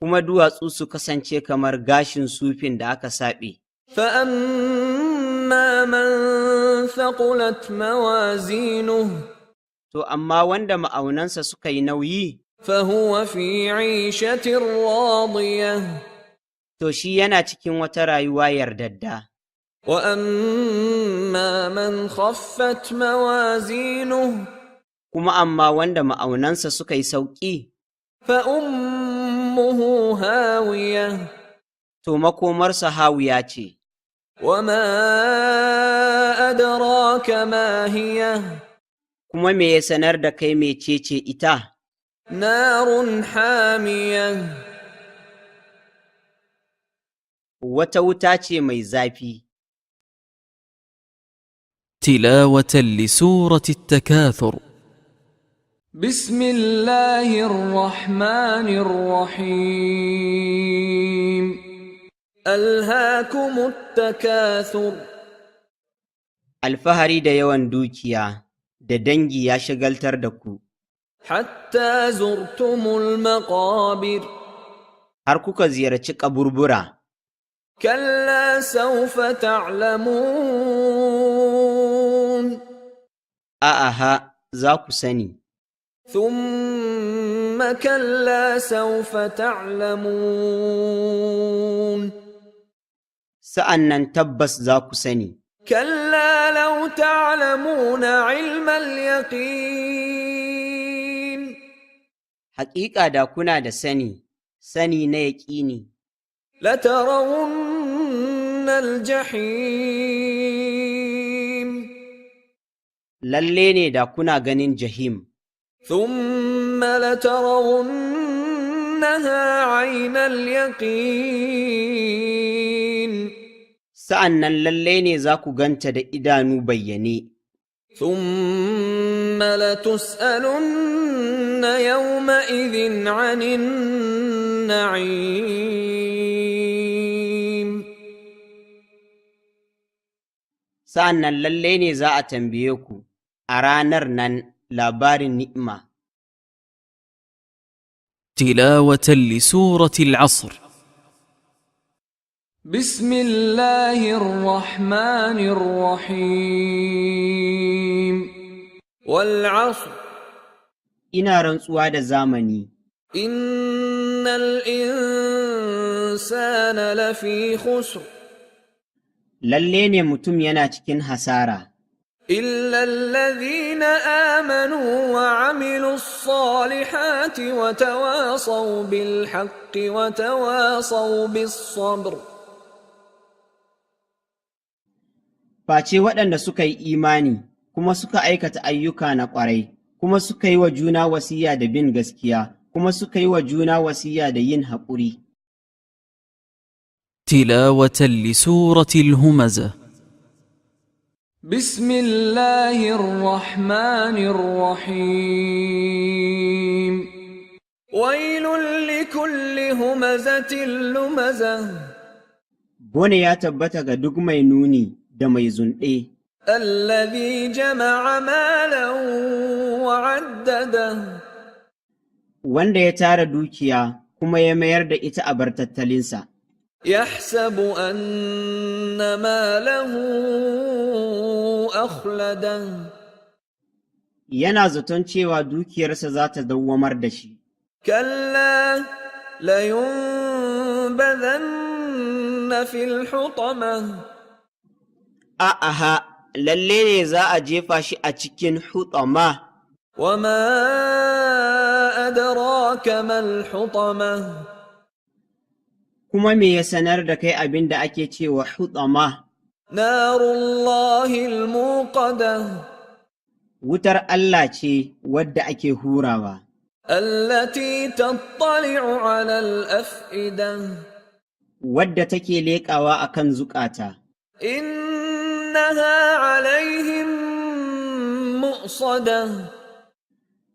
Speaker 3: kuma duwatsu su kasance kamar gashin sufin da aka saɓe.
Speaker 2: فأما من ثقلت موازينه
Speaker 3: To, amma wanda ma'aunansa suka yi nauyi,
Speaker 2: فهو في عيشة راضية
Speaker 3: to shi yana cikin wata rayuwa yardadda.
Speaker 2: وأما من خفت موازينه
Speaker 3: Kuma amma wanda ma'aunansa suka yi sauƙi,
Speaker 2: فأمه هاوية
Speaker 3: to makomarsa hawiya ce,
Speaker 2: وما أدراك ما هي
Speaker 3: kuma me ya sanar da kai mecece ita?
Speaker 2: نار حامية
Speaker 3: Wata wuta ce mai zafi.
Speaker 1: تلاوة لسورة التكاثر.
Speaker 2: بسم الله الرحمن الرحيم ألهاكم التكاثر
Speaker 3: Alfahari da yawan dukiya da dangi ya shagaltar da ku,
Speaker 2: حتى زرتم المقابر
Speaker 3: har kuka ziyarci kaburbura.
Speaker 2: كلا سوف تعلمون
Speaker 3: A'aha, za ku sani,
Speaker 2: ثم كلا سوف تعلمون
Speaker 3: sa'an nan tabbas za ku sani,
Speaker 2: كلا لو تعلمون علم اليقين
Speaker 3: haƙiƙa da kuna da sani, sani na yaƙini,
Speaker 2: لترون الجحيم
Speaker 3: lalle ne da kuna ganin jahim,
Speaker 2: ثم لترونها عين اليقين
Speaker 3: sa'an nan lalle ne za ku ganta da idanu bayyane,
Speaker 2: ثم لتسألن يومئذ عن النعيم
Speaker 3: sa'an nan lalle ne za a tambaye ku a ranar nan labarin ni'ima.
Speaker 1: تلاوة لسورة العصر.
Speaker 2: بسم الله الرحمن الرحيم والعصر
Speaker 3: Ina rantsuwa da zamani,
Speaker 2: إن الإنسان لفي خسر
Speaker 3: lalle ne mutum yana cikin hasara,
Speaker 2: إلا الذين آمنوا وعملوا الصالحات وتواصوا بالحق وتواصوا بالصبر
Speaker 3: face waɗanda suka yi imani kuma suka aikata ayyuka na ƙwarai, kuma suka yi wa juna wasiya da bin gaskiya, kuma suka yi wa juna wasiya da yin haƙuri.
Speaker 1: تلاوة لسورة الهمزة.
Speaker 2: بسم الله الرحمن الرحيم ويل لكل همزة لمزة
Speaker 3: Bone ya tabbata ga duk mai nuni da mai zunɗe,
Speaker 2: الذي جمع مالا وعدده
Speaker 3: wanda ya tara dukiya kuma ya mayar da ita a bar tattalinsa,
Speaker 2: يحسب أن ماله أخلده
Speaker 3: yana zaton cewa dukiyarsa za ta dawwamar da shi.
Speaker 2: كلا لينبذن في الحطمة
Speaker 3: A'aha, lalle ne za a jefa shi a cikin hutama,
Speaker 2: وما أدراك ما الحطمة
Speaker 3: kuma me ya sanar da kai abin da ake cewa hutama,
Speaker 2: نار الله الموقدة
Speaker 3: wutar Allah ce wadda ake hurawa,
Speaker 2: التي تطلع على الأفئدة
Speaker 3: wadda take leƙawa a kan zukata,
Speaker 2: إنها عليهم مؤصدة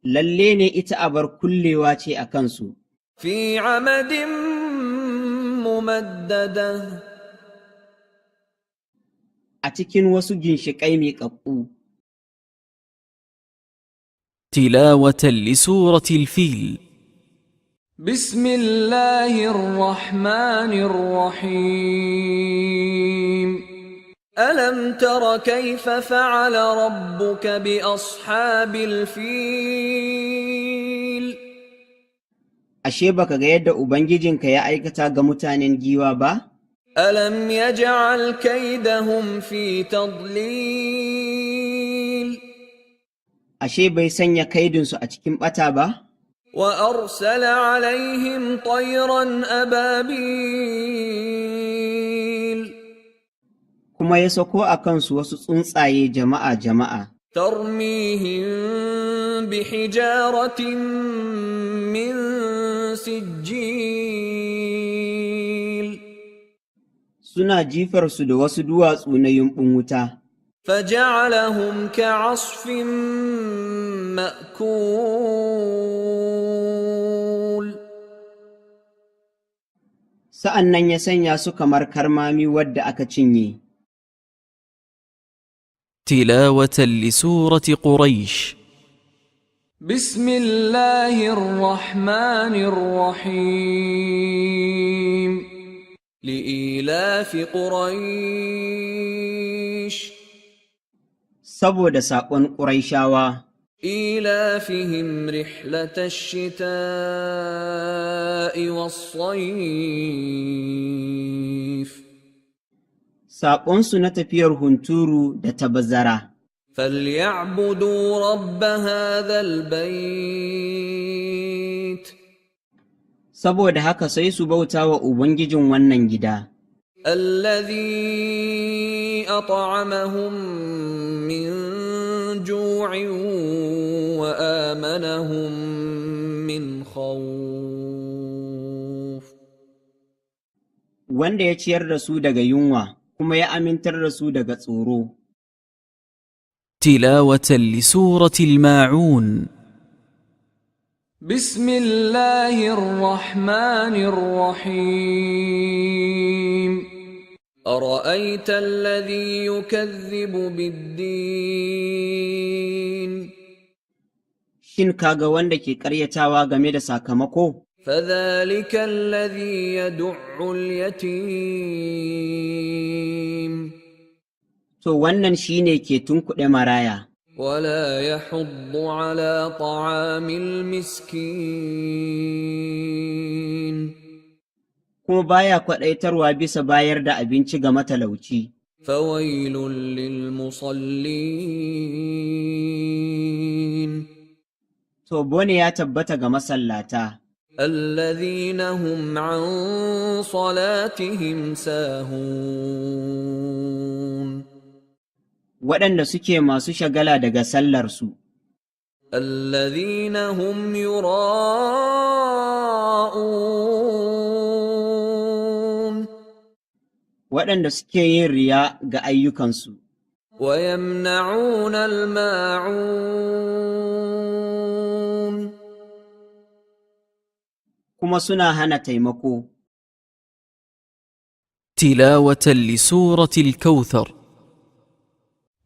Speaker 3: lalle ne ita abar kullewa ce a kansu,
Speaker 2: في عمد ممددة
Speaker 3: a cikin wasu ginshiƙai miƙaƙƙu.
Speaker 1: تلاوة لسورة الفيل.
Speaker 2: بسم الله الرحمن الرحيم ألم تر كيف فعل ربك بأصحاب الفيل
Speaker 3: Ashe baka ga yadda Ubangijinka ya aikata ga mutanen giwa ba?
Speaker 2: ألم يجعل كيدهم في تضليل
Speaker 3: Ashe bai sanya kaidinsu a cikin ɓata ba?
Speaker 2: وأرسل عليهم طيرا أبابيل
Speaker 3: Kuma ya sako a kansu wasu tsuntsaye jama'a.
Speaker 2: ترميهم بحجارة من سجيل
Speaker 3: Suna jifarsu da wasu duwatsu na yumɓun wuta,
Speaker 2: فجعلهم كعصف مأكول
Speaker 3: sa'an nan ya sanya su kamar karmami wadda aka cinye.
Speaker 1: تلاوة لسورة قريش.
Speaker 2: بسم الله الرحمن الرحيم لإيلاف قريش
Speaker 3: Saboda saƙon Ƙuraishawa,
Speaker 2: إيلافهم رحلة الشتاء والصيف
Speaker 3: saƙonsu na tafiyar hunturu da ta bazara.
Speaker 2: فليعبدوا رب هذا البيت
Speaker 3: Saboda haka sai su bauta wa Ubangijin wannan gida,
Speaker 2: الذي أطعمهم من جوع وآمنهم من خوف
Speaker 3: wanda ya ciyar da su daga yunwa kuma ya amintar da su daga tsoro.
Speaker 1: تلاوة لسورة الماعون.
Speaker 2: بسم الله الرحمن الرحيم أرأيت الذي يكذب بالدين
Speaker 3: Shin kaga wanda ke ƙaryatawa game da sakamako?
Speaker 2: فذلك الذي يدع اليتيم
Speaker 3: To wannan shi ne ke tunkuɗe maraya,
Speaker 2: ولا يحض على طعام المسكين
Speaker 3: kuma baya kwaɗaitarwa bisa bayar da abinci ga matalauci.
Speaker 2: فويل للمصلين
Speaker 3: To bone ya tabbata ga masallata,
Speaker 2: الذين هم عن صلاتهم ساهون
Speaker 3: waɗanda suke masu shagala daga sallarsu,
Speaker 2: الذين هم يراءون
Speaker 3: waɗanda suke yin riya ga ayyukansu,
Speaker 2: ويمنعون الماعون
Speaker 3: kuma suna hana taimako.
Speaker 1: تلاوة لسورة الكوثر.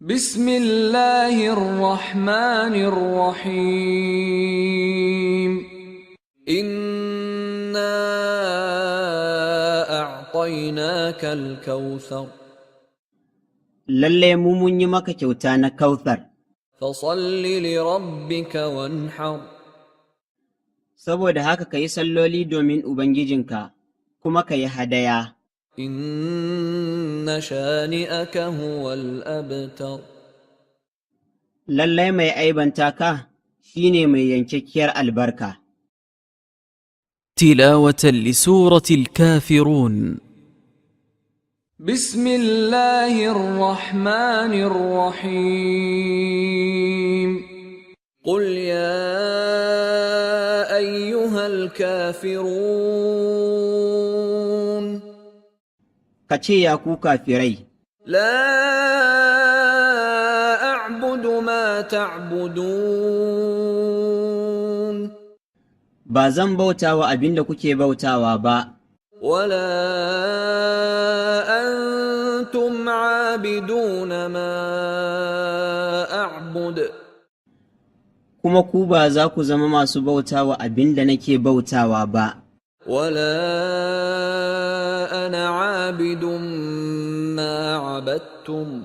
Speaker 2: بسم الله الرحمن الرحيم إنا أعطيناك الكوثر
Speaker 3: Lalle mu mun yi maka kyauta na Kauthar,
Speaker 2: فصل لربك وانحر
Speaker 3: saboda haka ka yi salloli domin Ubangijinka, kuma ka yi hadaya.
Speaker 2: إن شانئك هو الأبتر
Speaker 3: Lallai mai aibanta ka shi ne mai yankakkiyar albarka.
Speaker 1: تلاوة لسورة الكافرون.
Speaker 2: بسم الله الرحمن الرحيم قل يا أيها الكافرون
Speaker 3: Ka ce ya ku kafirai,
Speaker 2: لا أعبد ما تعبدون
Speaker 3: ba zan bauta wa abin da kuke bautawa ba,
Speaker 2: ولا أنتم عابدون ما أعبد
Speaker 3: kuma ku ba za ku zama masu bauta wa abin da nake bautawa ba,
Speaker 2: ولا أنا عابد ما عبدتم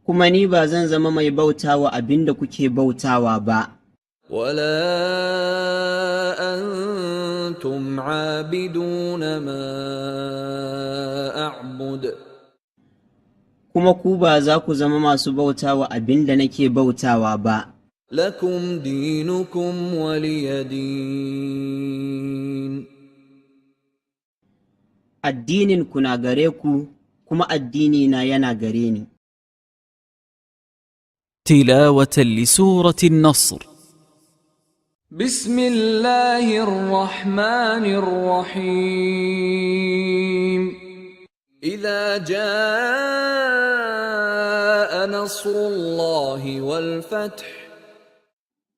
Speaker 3: kuma ni ba zan zama mai bauta wa abin da kuke bautawa ba,
Speaker 2: ولا أنتم عابدون ما أعبد
Speaker 3: kuma ku ba za ku zama masu bauta wa abin da nake bautawa ba.
Speaker 2: لكم دينكم ولي دين
Speaker 3: Addininku na gare ku, kuma addinina yana gare ni.
Speaker 1: تلاوة لسورة النصر.
Speaker 2: بسم الله الرحمن الرحيم إذا جاء نصر الله والفتح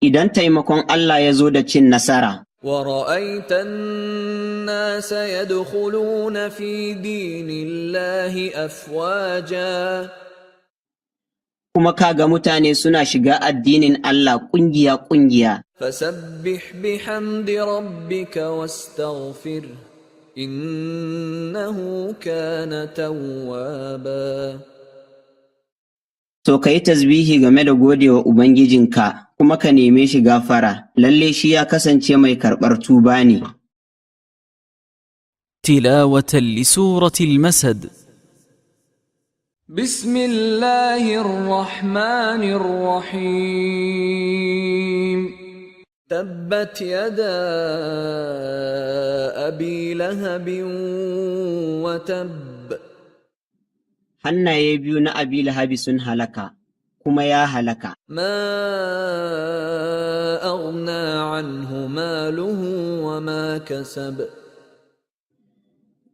Speaker 3: idan taimakon Allah ya zo da cin nasara,
Speaker 2: ورأيت الناس يدخلون في دين الله أفواجا
Speaker 3: kuma kaga mutane suna shiga addinin Allah ƙungiya-ƙungiya,
Speaker 2: فسبح بحمد ربك واستغفره إنه كان توابا
Speaker 3: to ka yi tasbihi game da godewa Ubangijinka kuma ka neme shi gafara, lalle shi ya kasance mai karɓar tuba ne.
Speaker 1: تلاوة لسورة المسد.
Speaker 2: بسم الله الرحمن الرحيم تبت يدا أبي لهب وتب
Speaker 3: Hannaye biyu na Abi Lahabi sun halaka, kuma ya halaka.
Speaker 2: ما أغنى عنه ماله وما كسب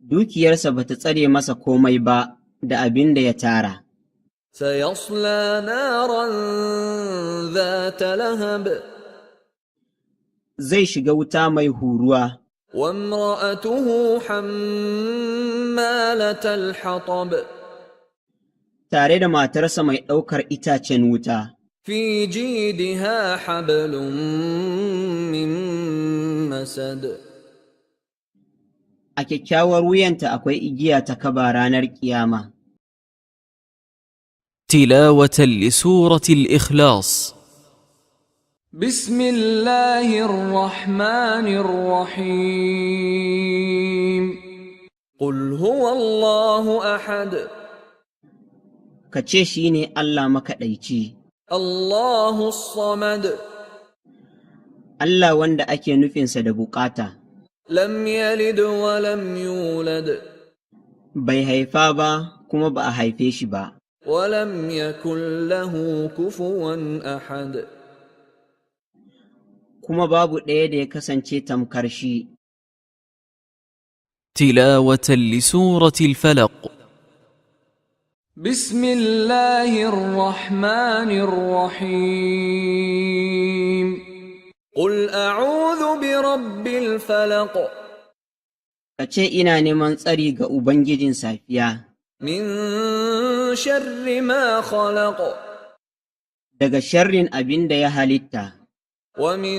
Speaker 3: Dukiyarsa ba ta tsare masa komai ba da abin da ya tara.
Speaker 2: سيصلى نارا ذات لهب
Speaker 3: Zai shiga wuta mai huruwa,
Speaker 2: وامرأته حمالة الحطب
Speaker 3: tare da matarsa mai ɗaukar itacen wuta.
Speaker 2: في جيدها حبل من مسد
Speaker 3: A kyakkyawar wuyanta akwai igiya ta kaba ranar ƙiyama.
Speaker 1: تلاوة لسورة الإخلاص.
Speaker 2: بسم الله الرحمن الرحيم قل هو الله أحد
Speaker 3: Ka ce shi ne Allah makaɗaici,
Speaker 2: الله الصمد
Speaker 3: Allah wanda ake nufinsa da buƙata,
Speaker 2: لم يلد ولم يولد
Speaker 3: bai haifa ba kuma ba a haife shi ba,
Speaker 2: ولم يكن له كفوا أحد
Speaker 3: kuma babu ɗaya da ya kasance tamkar shi.
Speaker 1: تلاوة لسورة الفلق.
Speaker 2: بسم الله الرحمن الرحيم قل أعوذ برب الفلق
Speaker 3: Ka ce ina neman tsari ga Ubangijin safiya,
Speaker 2: من شر ما خلق
Speaker 3: daga sharrin abin da ya halitta,
Speaker 2: ومن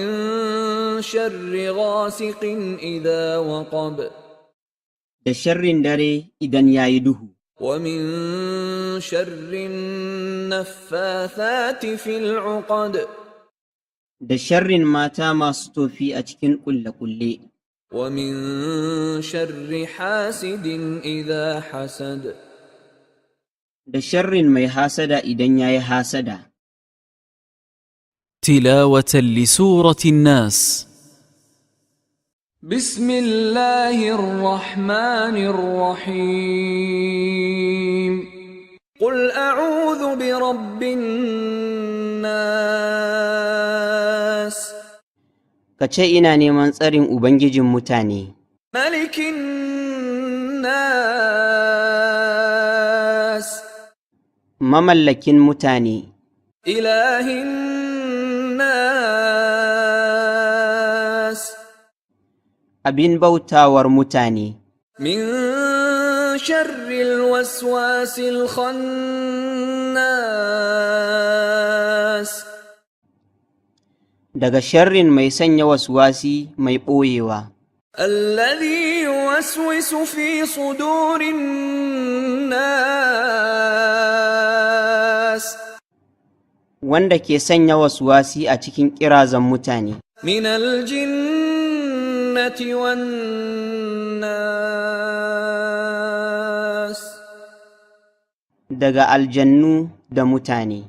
Speaker 2: شر غاسق إذا وقب
Speaker 3: da sharrin dare idan ya yi duhu,
Speaker 2: ومن شر النفاثات في العقد
Speaker 3: da sharrin mata masu tofi a cikin ƙulle-ƙulle,
Speaker 2: ومن شر حاسد إذا حسد
Speaker 3: da sharrin mai hasada idan ya yi hasada.
Speaker 1: تلاوة لسورة الناس.
Speaker 2: بسم الله الرحمن الرحيم قل أعوذ برب الناس
Speaker 3: Ka ce ina neman tsarin Ubangijin mutane,
Speaker 2: ملك الناس
Speaker 3: mamallakin mutane,
Speaker 2: إله الناس
Speaker 3: abin bautawar mutane,
Speaker 2: من شر الوسواس الخناس
Speaker 3: daga sharrin mai sanya waswasi mai ɓoyewa,
Speaker 2: الذي يوسوس في صدور الناس
Speaker 3: wanda ke sanya waswasi a cikin ƙirazan mutane,
Speaker 2: من الجنة والناس
Speaker 3: daga aljannu da mutane.